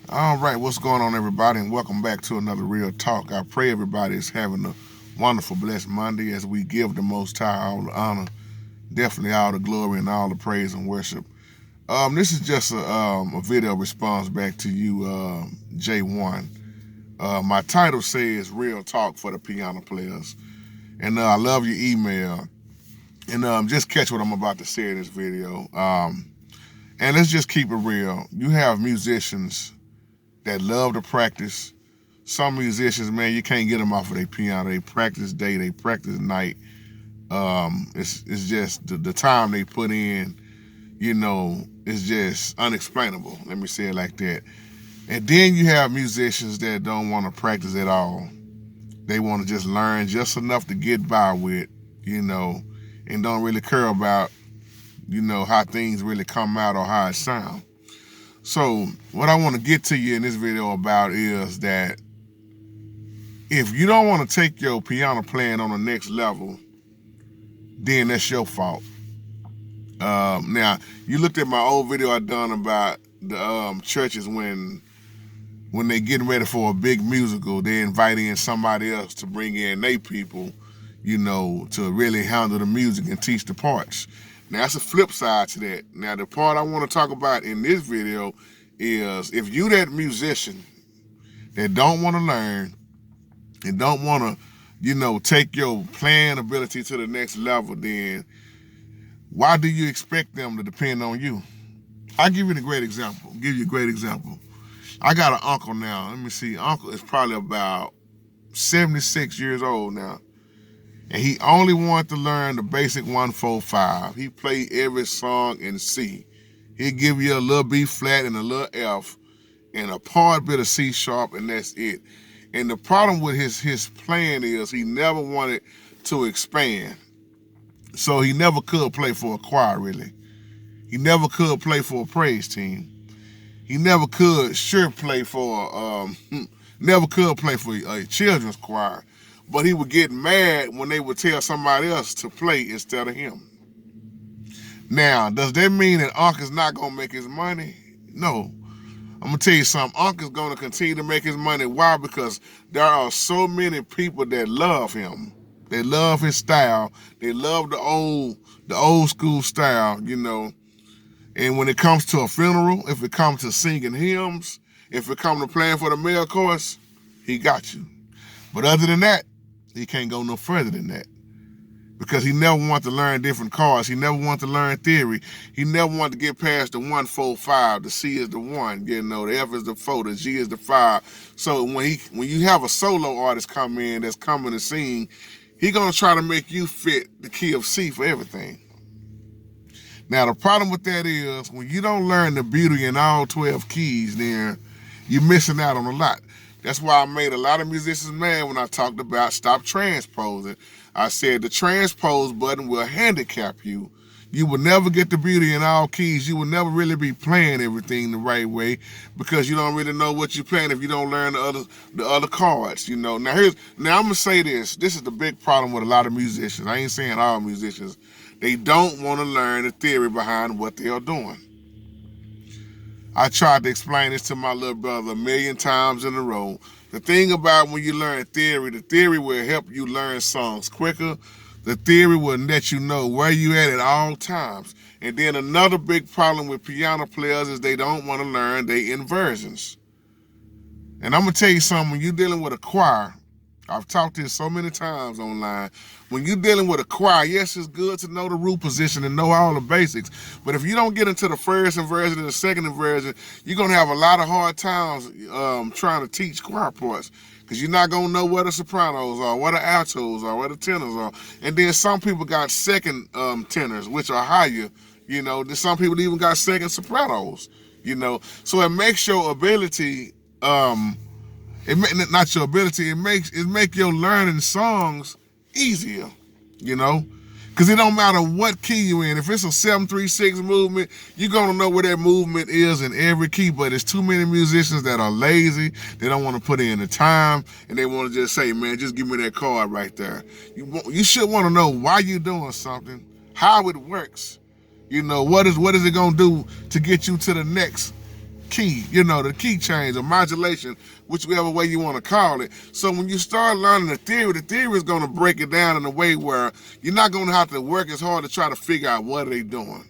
All right, what's going on, everybody, and welcome back to another Real Talk. I pray everybody is having a wonderful, blessed Monday as we give the Most High all the honor, definitely all the glory and all the praise and worship. This is just a video response back to you, J1. My title says Real Talk for the Piano Players, and I love your email. And just catch what I'm about to say in this video. And let's just keep it real. You have musicians that love to practice. Some musicians, man, you can't get them off of their piano. They practice day, they practice night. It's just the time they put in, it's just unexplainable. Let me say it like that. And then you have musicians that don't want to practice at all. They want to just learn just enough to get by with, and don't really care about, how things really come out or how it sounds. So what I want to get to you in this video about is that if you don't want to take your piano playing on the next level, then that's your fault. Now, you looked at my old video I done about the churches when they getting ready for a big musical, they invite in somebody else to bring in their people, to really handle the music and teach the parts. Now, that's a flip side to that. Now, the part I want to talk about in this video is if you that musician that don't want to learn and don't want to, take your playing ability to the next level, then why do you expect them to depend on you? I'll give you a great example. I got an uncle now. Let me see. Uncle is probably about 76 years old now. And he only wanted to learn the basic 1-4-5. He played every song in C. He'd give you a little B flat and a little F and a part bit of C sharp, and that's it. And the problem with his playing is he never wanted to expand. So he never could play for a choir, really. He never could play for a praise team. He never could play for a children's choir. But he would get mad when they would tell somebody else to play instead of him. Now, does that mean that Unc is not going to make his money? No. I'm going to tell you something. Unc is going to continue to make his money. Why? Because there are so many people that love him. They love his style. They love the old school style, And when it comes to a funeral, if it comes to singing hymns, if it comes to playing for the male chorus, he got you. But other than that, he can't go no further than that. Because he never wanted to learn different chords. He never wanted to learn theory. He never wanted to get past the 1-4-5. The C is the 1, the F is the 4, the G is the 5. So when you have a solo artist come in that's coming to sing, he's gonna try to make you fit the key of C for everything. Now the problem with that is when you don't learn the beauty in all 12 keys, then you're missing out on a lot. That's why I made a lot of musicians mad when I talked about stop transposing. I said the transpose button will handicap you. You will never get the beauty in all keys. You will never really be playing everything the right way because you don't really know what you're playing if you don't learn the other chords. Now I'm gonna say this. This is the big problem with a lot of musicians. I ain't saying all musicians. They don't want to learn the theory behind what they are doing. I tried to explain this to my little brother a million times in a row. The thing about when you learn theory, the theory will help you learn songs quicker. The theory will let you know where you at all times. And then another big problem with piano players is they don't want to learn their inversions. And I'm going to tell you something, when you're dealing with a choir, I've talked this so many times online. When you're dealing with a choir, yes, it's good to know the root position and know all the basics. But if you don't get into the first inversion and the second inversion, you're going to have a lot of hard times trying to teach choir parts. Because you're not going to know where the sopranos are, where the altos are, where the tenors are. And then some people got second tenors, which are higher. Then some people even got second sopranos. So it makes your ability... it make your learning songs easier, because it don't matter what key you in. If it's a 7-3-6 movement, you're gonna know where that movement is in every key. But it's too many musicians that are lazy. They don't want to put in the time, and they want to just say, "Man, just give me that chord right there." You should want to know why you're doing something, how it works. What is it gonna do to get you to the next key, the key change or modulation, whichever way you want to call it. So when you start learning the theory is going to break it down in a way where you're not going to have to work as hard to try to figure out what they're doing.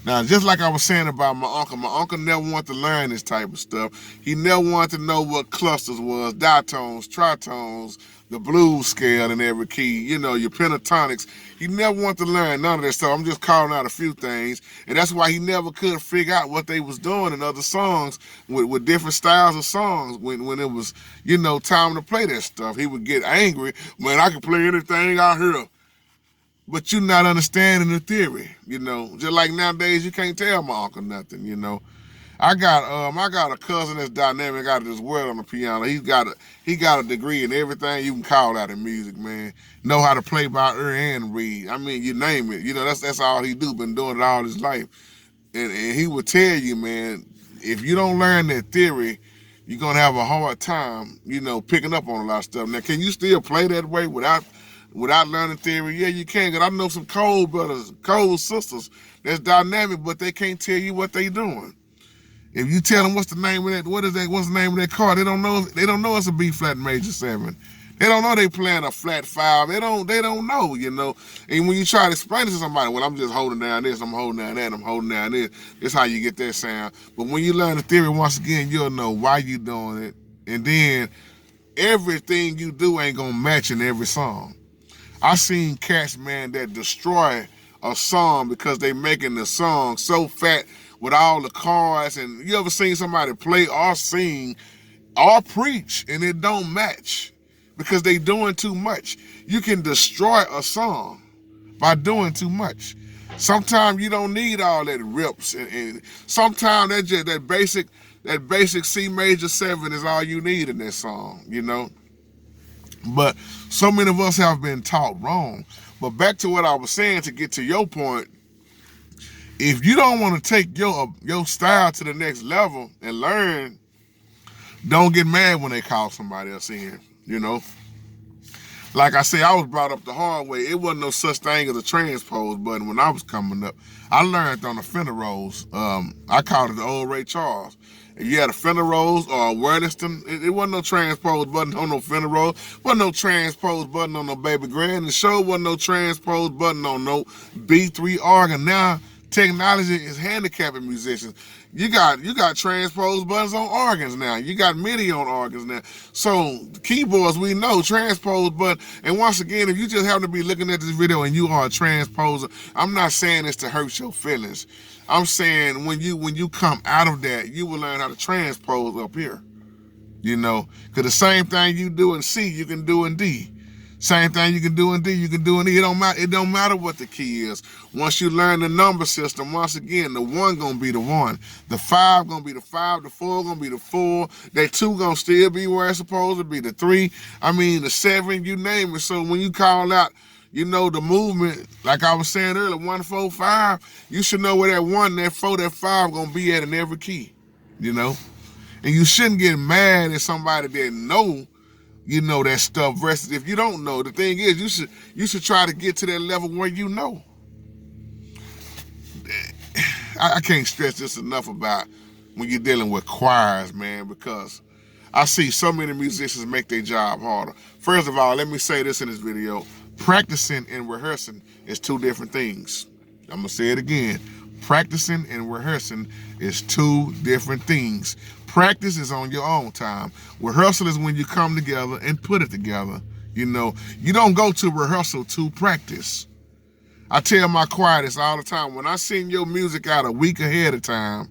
Now, just like I was saying about my uncle never wanted to learn this type of stuff. He never wanted to know what clusters was, ditones, tritones, the blues scale in every key, your pentatonics. He never wanted to learn none of that stuff. I'm just calling out a few things. And that's why he never could figure out what they was doing in other songs with different styles of songs. When it was, time to play that stuff, he would get angry. Man, I can play anything out here. But you're not understanding the theory, Just like nowadays, you can't tell my uncle nothing, I got a cousin that's dynamic out of this world on the piano. He got a degree in everything you can call out in music, man. Know how to play by ear and read. I mean, you name it. That's all he do. Been doing it all his life, and he would tell you, man, if you don't learn that theory, you're gonna have a hard time, picking up on a lot of stuff. Now, can you still play that way without learning theory? Yeah, you can. Cause I know some cold brothers, cold sisters that's dynamic, but they can't tell you what they doing. If you tell them what's the name of that, what's the name of that chord, they don't know it's a B flat major 7. They don't know they playing a flat 5. They don't know, And when you try to explain it to somebody, well, I'm just holding down this, I'm holding down that, I'm holding down this. That's how you get that sound. But when you learn the theory, once again, you'll know why you doing it. And then everything you do ain't gonna match in every song. I seen cats, man, that destroy a song because they making the song so fat with all the chords. And you ever seen somebody play or sing or preach and it don't match because they doing too much? You can destroy a song by doing too much. Sometimes you don't need all that rips, and sometimes that basic C major 7 is all you need in that song, But so many of us have been taught wrong. But back to what I was saying, to get to your point, if you don't want to take your style to the next level and learn, don't get mad when they call somebody else in, Like I say, I was brought up the hard way. It wasn't no such thing as a transpose button when I was coming up. I learned on the Fender Rose. I called it the old Ray Charles. If you had a Fender Rose or a Worthington, it wasn't no transpose button on no Fender Rose. Wasn't no transpose button on no Baby Grand. The show wasn't no transpose button on no B3 organ. Now technology is handicapping musicians. You got transpose buttons on organs now. You got MIDI on organs now. So keyboards, we know transpose button. And once again, if you just happen to be looking at this video and you are a transposer, I'm not saying this to hurt your feelings. I'm saying when you come out of that, you will learn how to transpose up here. Because the same thing you do in C, you can do in D. Same thing you can do in D, you can do in E. It don't matter what the key is. Once you learn the number system, once again, the 1 gonna be the 1. The 5 gonna be the 5. The 4 gonna be the 4. That 2 gonna still be where it's supposed to be. The 3, the 7, you name it. So when you call out, the movement, like I was saying earlier, 1, 4, 5, you should know where that 1, that 4, that 5 gonna be at in every key, And you shouldn't get mad at somebody that know that stuff versus if you don't know. The thing is, you should try to get to that level where you know. I can't stress this enough about when you're dealing with choirs, man, because I see so many musicians make their job harder. First of all, let me say this in this video. Practicing and rehearsing is 2 different things. I'm going to say it again. Practicing and rehearsing is 2 different things. Practice is on your own time. Rehearsal is when you come together and put it together. You don't go to rehearsal to practice. I tell my choir this all the time. When I send your music out a week ahead of time,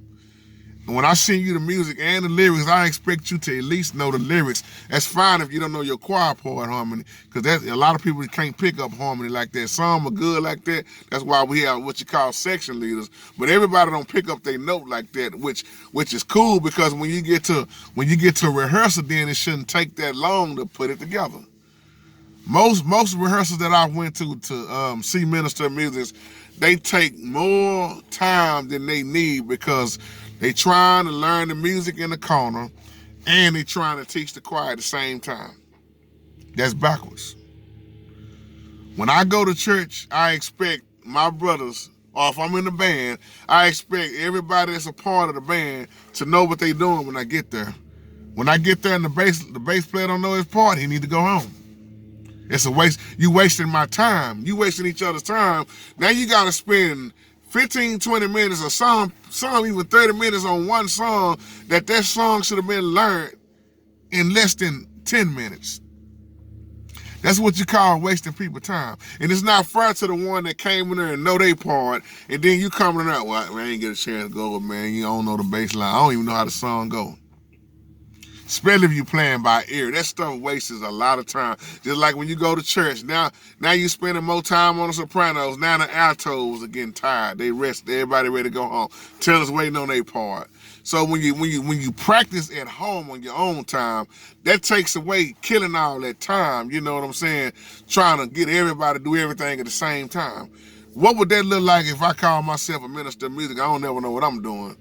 and when I send you the music and the lyrics, I expect you to at least know the lyrics. That's fine if you don't know your choir part harmony, because a lot of people can't pick up harmony like that. Some are good like that. That's why we have what you call section leaders. But everybody don't pick up their note like that, which is cool, because when you get to rehearsal, then it shouldn't take that long to put it together. Most rehearsals that I went to see minister music, they take more time than they need, because they trying to learn the music in the corner and they trying to teach the choir at the same time. That's backwards. When I go to church, I expect my brothers or if I'm in the band, I expect everybody that's a part of the band to know what they're doing when I get there. When I get there and the bass player don't know his part, he need to go home. It's a waste. You wasting my time. You wasting each other's time. Now you got to spend 15, 20 minutes or some even 30 minutes on one song that song should have been learned in less than 10 minutes. That's what you call wasting people's time. And it's not fair to the one that came in there and know their part, and then you coming in there, well, man, I ain't get a chance to go over, man. You don't know the bass line. I don't even know how the song go. Especially if you playing by ear. That stuff wastes a lot of time. Just like when you go to church. Now you spending more time on the sopranos. Now the altos are getting tired. They rest. Everybody ready to go home. Tenors waiting on their part. So when you practice at home on your own time, that takes away killing all that time. You know what I'm saying? Trying to get everybody to do everything at the same time. What would that look like if I call myself a minister of music? I don't never know what I'm doing.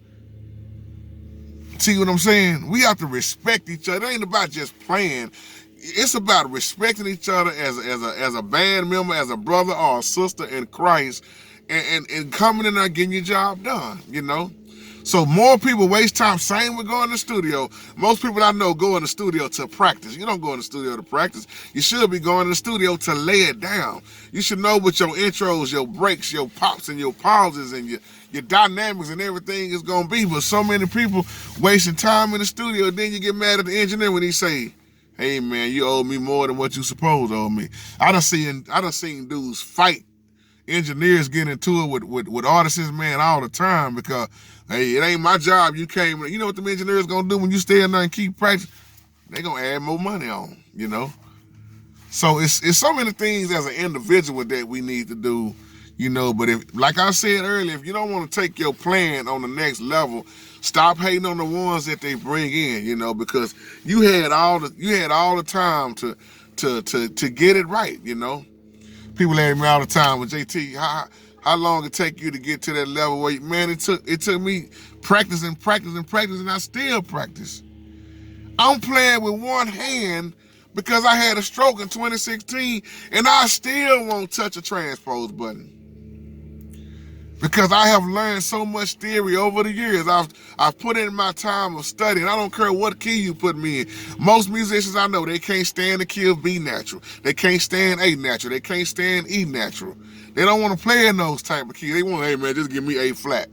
See what I'm saying? We have to respect each other. It ain't about just playing. It's about respecting each other as a band member, as a brother or a sister in Christ, and coming in there and getting your job done, you know? So more people waste time. Same with going to the studio. Most people I know go in the studio to practice. You don't go in the studio to practice. You should be going to the studio to lay it down. You should know what your intros, your breaks, your pops, and your pauses, and your dynamics and everything is going to be. But so many people wasting time in the studio, then you get mad at the engineer when he say, hey, man, you owe me more than what you supposed to owe me. I done seen dudes fight. Engineers get into it with artists, man, all the time because, hey, it ain't my job. You came, you know what the engineers gonna do when you stay in there and keep practicing? They gonna add more money on, you know? So it's so many things as an individual that we need to do, you know, but if, like I said earlier, if you don't want to take your plan on the next level, stop hating on the ones that they bring in, you know, because you had all the time to get it right, you know? People ask me all the time, well, JT, how long it take you to get to that level where, man, it took me practice and I still practice. I'm playing with one hand because I had a stroke in 2016 and I still won't touch a transpose button. Because I have learned so much theory over the years. I've put in my time of studying. I don't care what key you put me in. Most musicians I know, they can't stand the key of B natural. They can't stand A natural. They can't stand E natural. They don't want to play in those type of keys. They want, hey man, just give me A flat.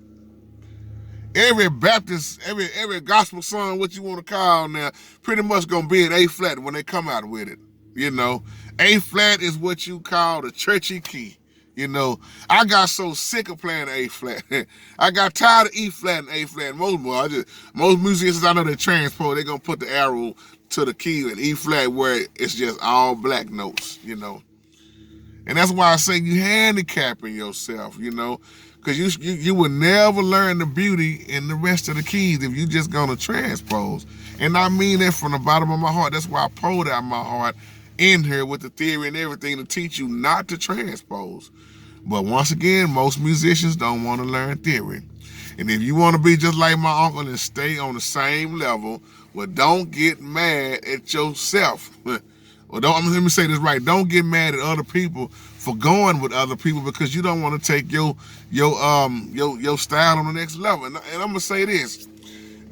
Every Baptist, every gospel song, what you want to call now, pretty much gonna be an A flat when they come out with it. You know, A flat is what you call the churchy key. You know, I got so sick of playing A flat. I got tired of E flat and A flat. Most musicians I know that transpose, they're gonna put the arrow to the key in E flat where it's just all black notes, you know. And that's why I say you handicapping yourself, you know, because you will never learn the beauty in the rest of the keys if you just gonna transpose. And I mean that from the bottom of my heart. That's why I poured out my heart in here with the theory and everything to teach you not to transpose. But once again, most musicians don't want to learn theory. And if you want to be just like my uncle and stay on the same level, well, don't get mad at yourself. Well, let me say this right. Don't get mad at other people for going with other people because you don't want to take your style on the next level. And I'm gonna say this: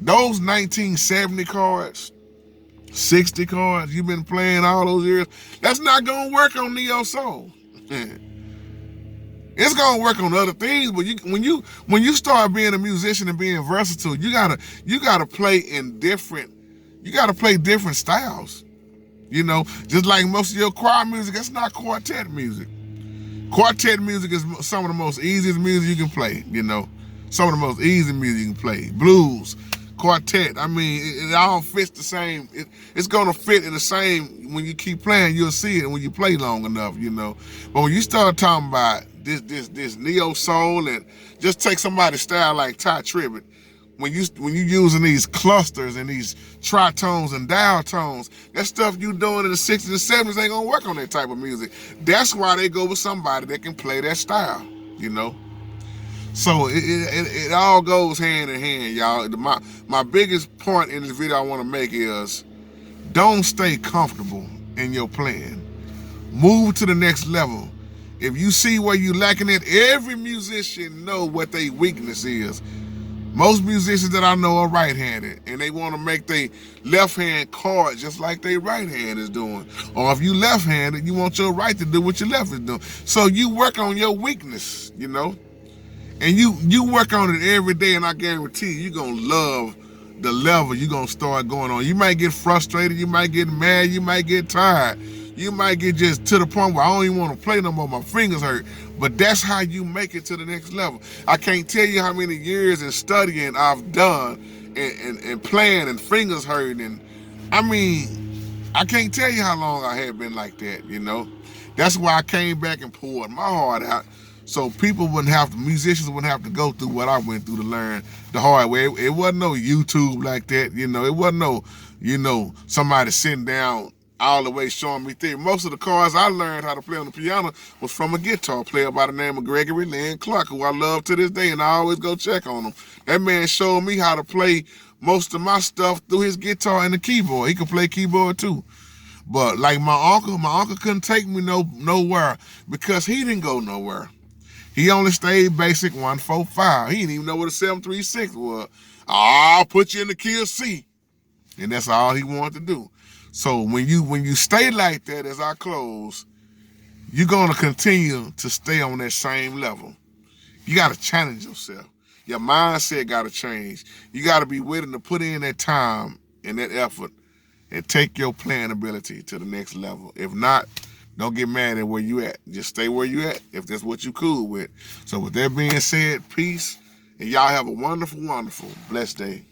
those 1970 cards, 60 cards you've been playing all those years, that's not gonna work on Neo Soul. It's gonna work on other things, but when you start being a musician and being versatile, you gotta play different styles. You know, just like most of your choir music, that's not quartet music. Quartet music is some of the most easiest music you can play, you know. Some of the most easy music you can play. Blues, quartet, I mean, it all fits the same. It's gonna fit in the same, when you keep playing, you'll see it when you play long enough, you know. But when you start talking about this neo soul and just take somebody's style like Ty Tribbett, when you using these clusters and these tritones and dial tones, that stuff you doing in the 60s and 70s ain't gonna work on that type of music. That's why they go with somebody that can play that style, you know. So it all goes hand in hand, y'all. My biggest point in this video I want to make is don't stay comfortable in your playing. Move to the next level. If you see where you lacking it, every musician know what their weakness is. Most musicians that I know are right-handed, and they want to make their left hand chord just like their right hand is doing. Or if you left-handed, you want your right to do what your left is doing. So you work on your weakness, and you work on it every day, and I guarantee you're gonna love the level you're gonna start going on. You might get frustrated, you might get mad, you might get tired, you might get just to the point where I don't even want to play no more, my fingers hurt. But that's how you make it to the next level. I can't tell you how many years in studying I've done and playing and fingers hurting, and I mean, I can't tell you how long I had been like that. That's why I came back and poured my heart out, so musicians wouldn't have to go through what I went through to learn the hard way. It wasn't no YouTube like that, it wasn't no, somebody sitting down all the way showing me things. Most of the chords I learned how to play on the piano was from a guitar player by the name of Gregory Lynn Clark, who I love to this day, and I always go check on him. That man showed me how to play most of my stuff through his guitar and the keyboard. He could play keyboard too. But like my uncle couldn't take me nowhere because he didn't go nowhere. He only stayed basic 1-4-5. He didn't even know what a 7-3-6 was. I'll put you in the key of C. And that's all he wanted to do. So when you stay like that, as I close, you're gonna continue to stay on that same level. You gotta challenge yourself. Your mindset gotta change. You gotta be willing to put in that time and that effort and take your playing ability to the next level. If not, don't get mad at where you at. Just stay where you at if that's what you cool with. So with that being said, peace, and y'all have a wonderful, wonderful, blessed day.